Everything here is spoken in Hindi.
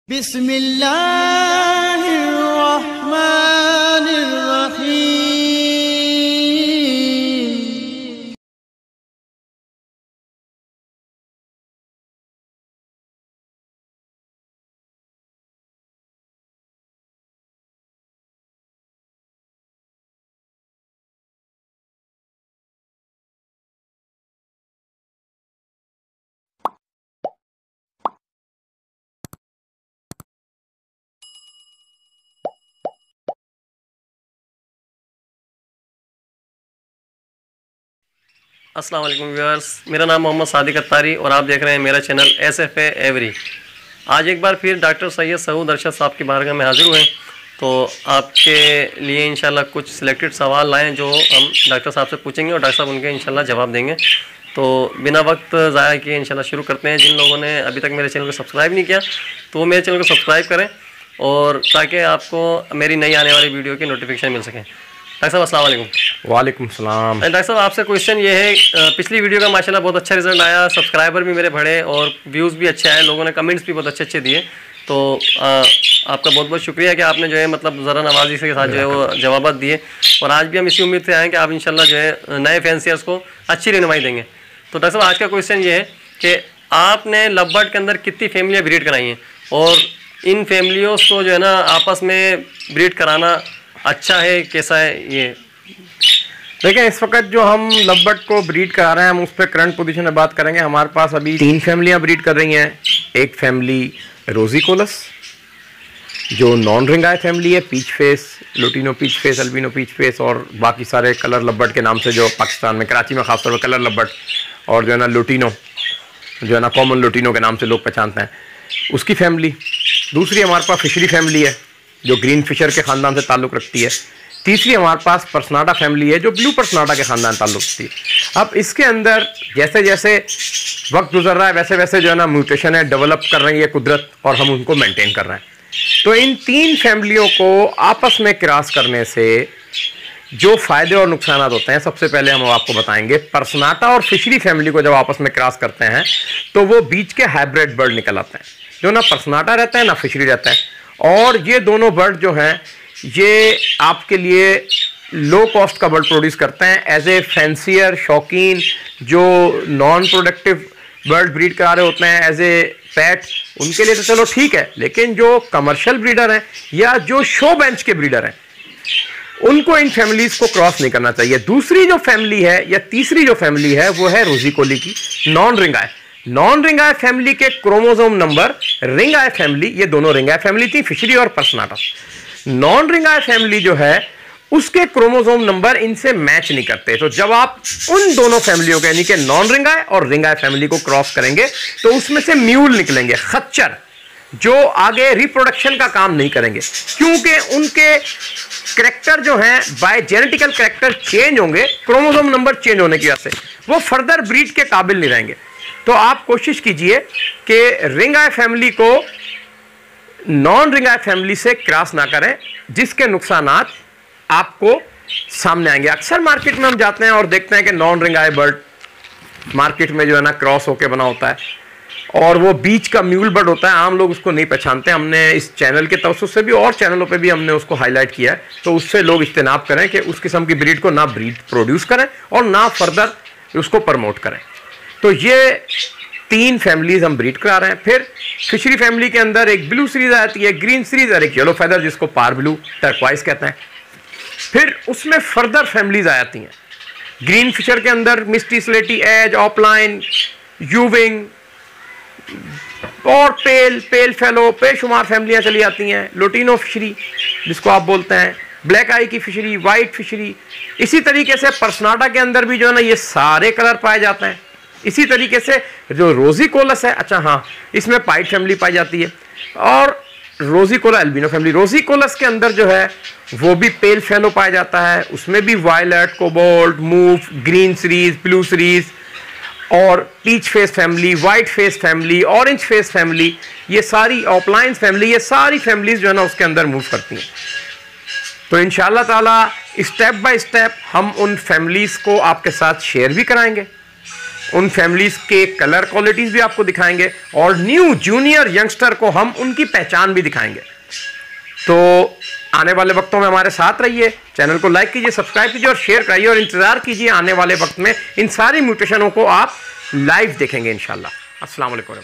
बिस्मिल्लाहिर्रहमानिर्रहीम। अस्सलाम वालेकुम व्यूअर्स, मेरा नाम मोहम्मद सादिक अत्तारी और आप देख रहे हैं मेरा चैनल SFA एवरी। आज एक बार फिर डॉक्टर सैयद सऊद अरशद साहब की बारगाह में हाजिर हुए, तो आपके लिए इंशाल्लाह कुछ सिलेक्टेड सवाल लाएँ जो हम डॉक्टर साहब से पूछेंगे और डॉक्टर साहब उनके इंशाल्लाह जवाब देंगे। तो बिना वक्त ज़ाया किए इंशाल्लाह शुरू करते हैं। जिन लोगों ने अभी तक मेरे चैनल को सब्सक्राइब नहीं किया तो मेरे चैनल को सब्सक्राइब करें और ताकि आपको मेरी नई आने वाली वीडियो की नोटिफिकेशन मिल सके। डॉक्टर साहब अस्सलाम वालेकुम। वालेकुम सलाम। डॉक्टर साहब आपसे क्वेश्चन ये है, पिछली वीडियो का माशाल्लाह बहुत अच्छा रिजल्ट आया, सब्सक्राइबर भी मेरे बढ़े और व्यूज़ भी अच्छे आए, लोगों ने कमेंट्स भी बहुत अच्छे दिए। तो आपका बहुत बहुत शुक्रिया कि आपने जो है मतलब ज़रा नवाजी के साथ जो है वो जवाब दिए और आज भी हम इसी उम्मीद से आए कि आप इंशाल्लाह जो है नए फैंसियर्स को अच्छी रहनुमाई देंगे। तो डॉक्टर साहब आज का क्वेश्चन ये है कि आपने लवबर्ड के अंदर कितनी फैमिलियाँ ब्रीड कराई हैं और इन फैमिलियों को जो है ना आपस में ब्रीड कराना अच्छा है कैसा है? ये देखिए, इस वक्त जो हम लवबर्ड को ब्रीड करा रहे हैं हम उस पर करंट पोजीशन में बात करेंगे। हमारे पास अभी 3 फैमिलियां ब्रीड कर रही हैं। एक फैमिली रोजीकोलस जो नॉन रिंग आई फैमिली है, peach face, lutino peach face, albino peach face और बाकी सारे कलर लवबर्ड के नाम से जो पाकिस्तान में कराची में खासतौर पर कलर लवबर्ड और जो है ना लुटिनो जो है ना कॉमन लुटिनो के नाम से लोग पहचानते हैं, उसकी फैमिली। दूसरी हमारे पास फिशरी फैमिली है जो ग्रीन फिशर के ख़ानदान से ताल्लुक़ रखती है। तीसरी हमारे पास पर्सनाटा फैमिली है जो ब्लू पर्सनाटा के ख़ानदान से ताल्लुक़ रखती है। अब इसके अंदर जैसे जैसे वक्त गुजर रहा है वैसे वैसे जो है ना म्यूटेशन है डेवलप कर रही है कुदरत और हम उनको मेंटेन कर रहे हैं। तो इन 3 फैमिलियों को आपस में क्रॉस करने से जो फ़ायदे और नुकसान होते हैं सबसे पहले हम आपको बताएंगे। पर्सनाटा और फिशरी फैमिली को जब आपस में क्रॉस करते हैं तो वो बीच के हाइब्रिड बर्ड निकल आते हैं, जो ना पर्सनाटा रहता है ना फिशरी रहता है। और ये दोनों बर्ड जो हैं ये आपके लिए लो कॉस्ट का बर्ड प्रोड्यूस करते हैं। एज ए फैंसियर शौकीन जो नॉन प्रोडक्टिव बर्ड ब्रीड करा रहे होते हैं एज ए पैट, उनके लिए तो चलो ठीक है, लेकिन जो कमर्शियल ब्रीडर हैं या जो शो बेंच के ब्रीडर हैं उनको इन फैमिलीज को क्रॉस नहीं करना चाहिए। दूसरी जो फैमिली है या तीसरी जो फैमिली है वो है रोजीकोली की नॉन रिंग आई। नॉन रिंग आई फैमिली के chromosome number ring eye family, ये दोनों रिंग आई फैमिली थी, फिशरी और पर्सनाटा। नॉन रिंग आई फैमिली जो है उसके क्रोमोसोम नंबर इनसे मैच नहीं करते। तो जब आप उन दोनों फैमिलियों के यानी कि नॉन रिंग आई और रिंग आई फैमिली को क्रॉस करेंगे तो उसमें से म्यूल निकलेंगे, खच्चर, जो आगे रिप्रोडक्शन का काम नहीं करेंगे क्योंकि उनके करैक्टर जो है बाय जेनेटिकल करैक्टर चेंज होंगे, क्रोमोसोम नंबर चेंज होने की वजह से वो फर्दर ब्रीड के काबिल नहीं रहेंगे। तो आप कोशिश कीजिए कि रिंग आई फैमिली को नॉन रिंग आई फैमिली से क्रॉस ना करें, जिसके नुकसानात आपको सामने आएंगे। अक्सर मार्केट में हम जाते हैं और देखते हैं कि नॉन रिंग आई बर्ड मार्केट में जो है ना क्रॉस होके बना होता है और वो बीच का म्यूल बर्ड होता है। आम लोग उसको नहीं पहचानते। हमने इस चैनल के तवज्जुह से भी और चैनलों पे भी हमने उसको हाईलाइट किया है, तो उससे लोग इज्तनाब करें कि उस किस्म की ब्रीड को ना ब्रीड प्रोड्यूस करें और ना फर्दर उसको प्रमोट करें। तो ये 3 फैमिलीज हम ब्रीड करा रहे हैं। फिर फिशरी फैमिली के अंदर एक ब्लू सीरीज आती है, ग्रीन सीरीज और एक येलो फेदर जिसको पार ब्लू टर्क्वाइज कहते हैं। फिर उसमें फर्दर फैमिलीज आ जाती हैं। ग्रीन फिशर के अंदर मिस्टी स्लेटी एज, ऑफलाइन, यूविंग और पेल फेलो बेशुमार फैमिलियां चली आती हैं। लुटिनो फिशरी जिसको आप बोलते हैं, ब्लैक आई की फिशरी, वाइट फिशरी। इसी तरीके से पर्सनाटा के अंदर भी जो है ना ये सारे कलर पाए जाते हैं। इसी तरीके से जो रोजीकोलस है, अच्छा हाँ, इसमें पाइट फैमिली पाई जाती है और रोजीकोला एल्बिनो फैमिली। रोजीकोलस के अंदर जो है वो भी पेल फेलो पाया जाता है, उसमें भी violet, cobalt, mauve, green series, blue series और peach face family, white face family, orange face family, ये सारी ऑफलाइन फैमिली, ये सारी फैमिलीज जो है ना उसके अंदर मूव करती हैं। तो इंशाअल्लाह ताला स्टेप बाय स्टेप हम उन फैमिलीज को आपके साथ शेयर भी कराएंगे उन फैमिलीज के कलर क्वालिटीज भी आपको दिखाएंगे और न्यू जूनियर यंगस्टर को हम उनकी पहचान भी दिखाएंगे। तो आने वाले वक्तों में हमारे साथ रहिए, चैनल को लाइक कीजिए, सब्सक्राइब कीजिए और शेयर कराइए और इंतजार कीजिए, आने वाले वक्त में इन सारी म्यूटेशनों को आप लाइव देखेंगे इंशाल्लाह। अस्सलाम वालेकुम।